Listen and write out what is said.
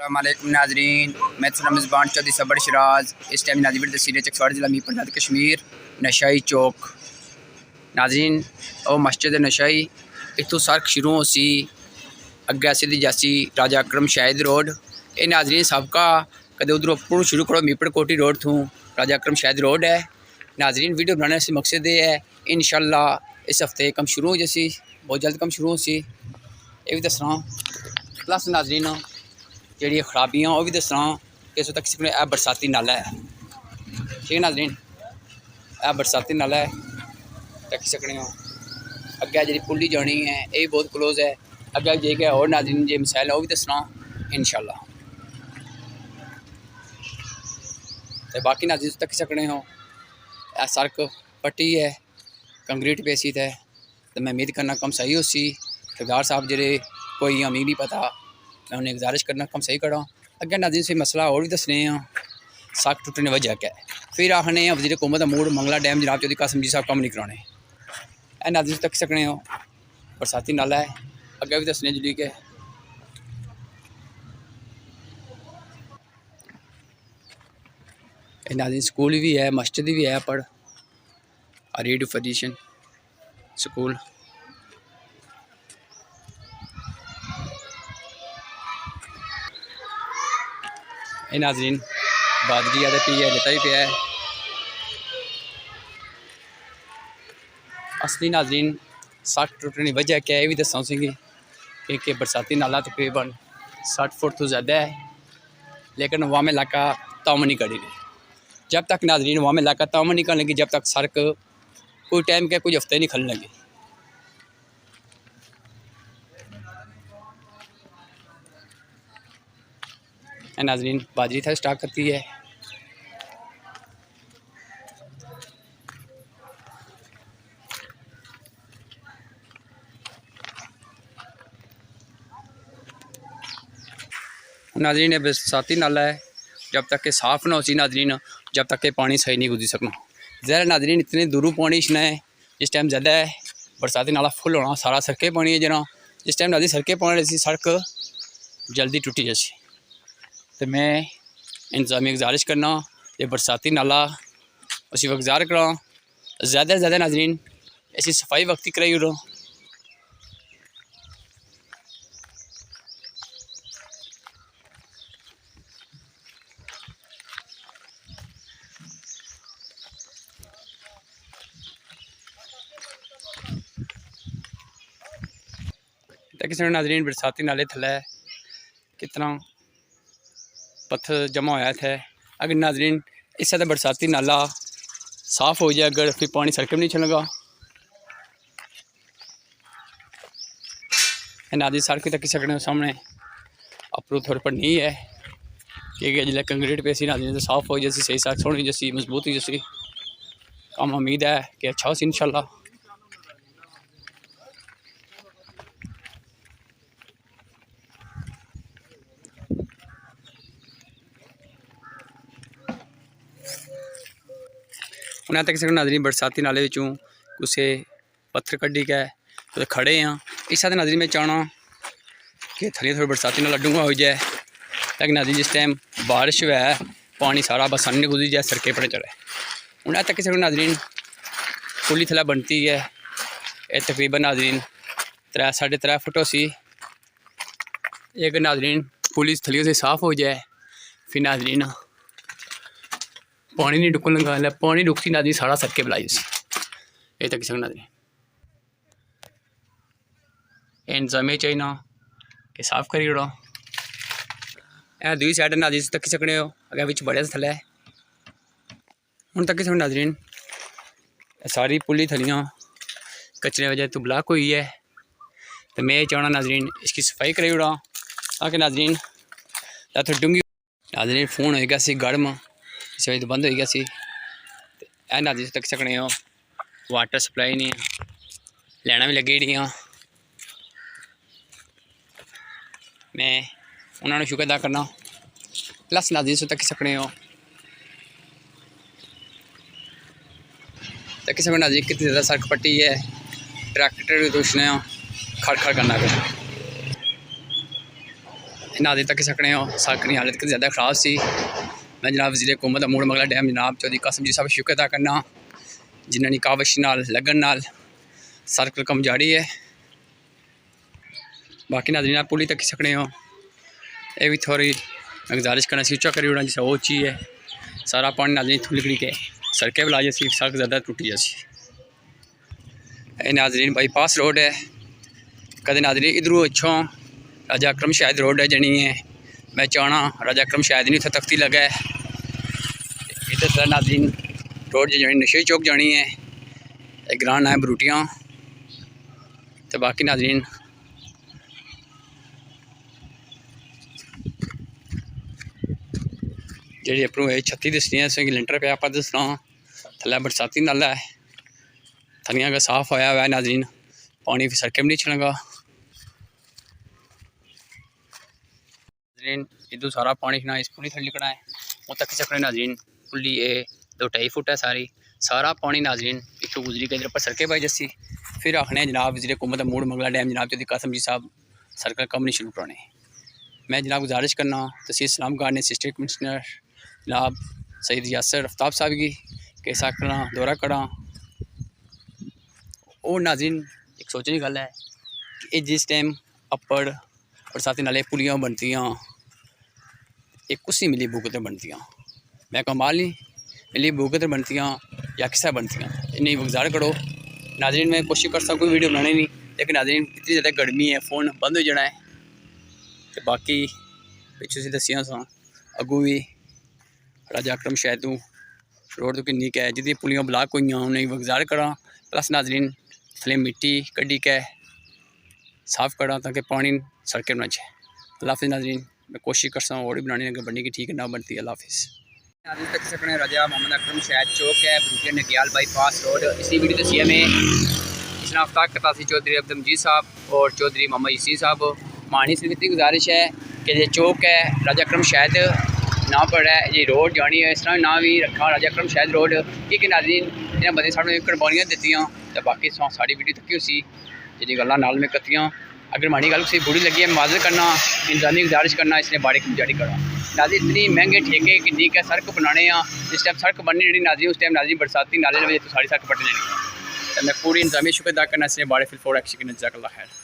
अस्सलामुअलैकुम नाजरीन, मैं रमज़बान चौधरी सबड़ शराज। इस टाइम नाजिर तहसील चकसवाड़ जिला मीरपुर कश्मीर नशाई चौक नाजरीन और मस्जिद नशाई इतों सड़क शुरू हो सी अगे सीधी जासी राजा अकरम शाहिद रोड। ये नाजरीन सबका कदे उधरों पुल शुरू करो मीरपुर कोटी रोड थू राजा अकरम शाहिद रोड है। नाजरीन वीडियो बनाने से मकसद ये है इंशाअल्लाह इस हफ्ते कम शुरू हो जैसी बहुत जल्द कम शुरू हो सी ये भी दसना। प्लस नाजरीन जी खराबियाँ वह भी दसना कि इस तक यह बरसाती नाला है। ठीक है नाजरीन, यह बरसाती नाला है तक सकने हो। अगे जी पुली जानी है ये भी बहुत क्लोज है। अगे जे के और नाजरीन जो मसाइल है वह भी दसना इंशाअल्लाह। तो बाकी नाजरीन तक सकने हो यह सड़क पट्टी है कंक्रीट पेसी थे। तो मैं उम्मीद करना कम सही हो सी ठेकेदार साहब जे कोई अमीर नहीं पता मैं उन्हें गुजारिश करना कम सही करा। अगे नाज़रीन से मसला और भी दसने सड़क टुटने वजह क्या है। फिर आखने वज़ीर हुकूमत का मूड मंगला डैम जनाब चौधरी कासिम जी साहब कम नहीं कराने। ए नाज़रीन तक सकने हो बरसाती नाला है। अगे भी दसने जी के नाज़रीन स्कूल भी है मस्जिद भी है पढ़ रीड फजीशन स्कूल। ये नाजरीन बादगी आते पी है जता भी पिया है। असली नाजरीन सड़क टुटने की वजह क्या है ये भी दसा सी कि बरसाती नाला तकरीबन 60 फुट तो ज़्यादा है लेकिन वहाँ में इलाका तम नहीं करी। जब तक नाजरीन वहाँ में इलाका तम नहीं करने लगी जब तक सड़क कोई टाइम के कुछ हफ्ते नहीं खलने लगी। नाजरीन बाजरी था स्टार्ट करती है। नाजरीन बरसाती नाला है जब तक के साफ ना हो सी नाजरीन जब तक के पानी सही नहीं गुजर सकना। ज़रा नाजरीन इतने दूरों पानी इशना है जिस टाइम ज़्यादा है बरसाती नाला फुल होना सारा सड़कें पानी है जना जिस टाइम नाजरीन सड़कें पानी जैसी सड़क जल्दी टूटी जैसी। तो मैं इंतजामी गुजारिश करना ये बरसाती नाला उसी वक्त गुजार करा ज़्यादा से ज़्यादा नाजरीन ऐसी सफाई वक्ती कराई उड़ो। किसी नाजरीन बरसाती नाले थले कितना पत्थर जमा होया थे। अगर नाजरीन इससे तो बरसाती नाला साफ हो जाए अगर फिर पानी सड़क में नहीं चलेगा। नाजरीन सड़क तक सकने सामने अप्रू थोड़े पर नहीं है कि जिले कंक्रीट पेसी नाजरीन तो साफ हो जैसी सही सड़क सोनी जैसी मजबूती जैसी काम उम्मीद है कि अच्छा हो इंशाल्लाह। उन्हें तक नाजरीन बरसाती नाले विचों कुछ पत्थर कड्ढी के तो खड़े हाँ इस नाजरीन में चाहना कि थली थोड़ी बरसाती नाला डूंगा हो जाए ताकि नाजरीन जिस टाइम बारिश हुआ है पानी सारा बस नहीं गुजरी जाए सड़कें पर चढ़े। उन्हें तक नाजरीन पुली थला बनती है ये तकरीबन नाजरीन 3-3.5 फुट हो सी। एक नाजरीन पुलिस थलियों से साफ हो जाए फिर नाजरीन पानी नहीं डुकन लगा पानी डुकती नाजरीन सारा सड़के बुलाई ये तक नाजरीन इंतजाम चाहिए कि साफ करी ओड़ो। ए दूसरी साइड नाजरीन तक सकने हो अगर बिच बड़े थले हूँ तक नाजरीन सारी पुली थलियाँ कचरे वजह तो ब्लॉक हुई है। तो मैं चाहना नाजरीन इसकी सफाई करी ओड़ा ताकि नाजरीन तो डूंगी नाजरीन फोन होएगा सी गर्म इस वजह तो बंद हो गया सी। ए नाजरीन तक सकने हो वाटर सप्लाई नहीं लैना भी लगी डी। मैं उन्होंने शुक्र अदा करना प्लस नाजरीन तक सकने हो तक सकने नाजरीन कितनी ज़्यादा सड़क पट्टी है ट्रैक्टर भी दूसरे खड़ खड़ करना पे नाज़रीन तक सकने हो सड़क की हालत ज़्यादा ख़राब सी। मैं जनाब वज़ीर हुकूमत मूड़ मंगला डैम जनाब चौधरी कासिम जी साहब शुक्र अदा करना जिन्होंने काविश नाल लगन नाल सड़क कम जारी है। बाकी नाज़रीन आप पुली तक सकने हो ये भी थोड़ी गुजारिश करना सी उच्चा करी उड़ा जिस वो ची है सारा पानी नाज़रीन इतों निकली के सड़कें बुला जैसी सड़क ज़्यादा टूटी जैसी। ये नाज़रीन बाईपास रोड है। कदे नाज़रीन इधरों अच्छों राजा अकरम शायद रोड है जनी है मैं चाहना राजा अकरम शायद नहीं उतना तख्ती लगा है। इधर सर नाज़रीन रोड जनी नशे चौक जानी है एक ग्रां है बरूटियाँ। तो बाकी नाज़रीन जी अपनों ये छत्ती दसनी है असं लिंटर पे आप दसना थल्लै बरसाती नाला है थलियां का साफ होया हुआ है नाज़रीन पानी फिर सड़कें भी नहीं छड़ेगा। नाज़रीन इधर सारा पानी ना इस पुली थल्ले निकला है वो तक सकने नाज़रीन पुली ये 2-2.5 फुट है सारी सारा पानी नाज़रीन इतों गुजरी के इधर पर सड़कें पाई जैसी। फिर आखने जनाब वज़ीर हुकूमत मूड़ मंगला डैम जनाब चौधरी कासिम जी साहब सड़क कम नहीं शुरू कराने। मैं जनाब गुजारिश करना तहसील इस्लामाबाद ने असिस्टेंट कमिश्नर जनाब सईद यासर आफ्ताब साहब की कैसा करना दौरा करा और नाज़रीन एक सोचने की गल है कि जिस टाइम अप्पड़ बरसाती नाले पुलियाँ बनतियाँ एक कुछ मिली भूगत बनतियाँ मैं कमाल नहीं मिली भूगत बनतियाँ या किसा बनतियाँ इन्हें गुजार करो। नाज़रीन मैं कोशिश कर सकूँ वीडियो बनाने नहीं लेकिन नाज़रीन इतनी ज़्यादा गर्मी है फ़ोन बंद हो जाना है। तो बाकी पिछू से दसिया सा अगू भी राजा अकरम शायद रोड तो किन्नी है जिदी पुलियाँ ब्लाक हुई उन्हें गुजार करा प्लस नाज़रीन थले मिट्टी कड्डी के साफ करा ताकि पानी सड़कें ना जाए। अल्लाह हाफिज़ नाज़रीन मैं कोशिश कर सकता हूँ और भी बनाने अगर बनने की ठीक है ना बनती है। अल्लाह हाफिज़। नाज़रीन तक सकने राजा मोहम्मद अकरम शायद चौक है बरूटिया नग्याल बाईपास रोड इसी वीडियो दसिया में इशनाफ्ताक कतासी चौधरी अब्दुलमजीद साहब और चौधरी मोहम्मद यसीन साहब मानी से इतनी गुजारिश है कि ये चौक है राजा अकरम शायद ना पड़ा है ये रोड जानी है इस तरह ना भी रखा राजा अकरम शायद रोड क्योंकि नाज़रीन इन्हें बंदे सामने कुर्बानियाँ दित्तियां तो बाकी साड़ी वीडियो तक उसी जी गल्लां नाल में कत्तियां अगर माड़ी गल किसी बुरी लगी है माजर करना इंतजामी गुजारिश करना इसने बाड़ी की जारी करा। नाज़रीन इतनी महंगे ठेके कि ठीक है सड़क बनाने जिस टाइम सड़क बननी जी नाज़रीन उस टाइम नाज़रीन बरसाती नाले वजह तो सारी सड़क पट लेनी तो मैं पूरी इंतजामी शुक्र अदा करना इसने बाड़े फिल फोर एक्शन की जज़ाकल्लाह खैर।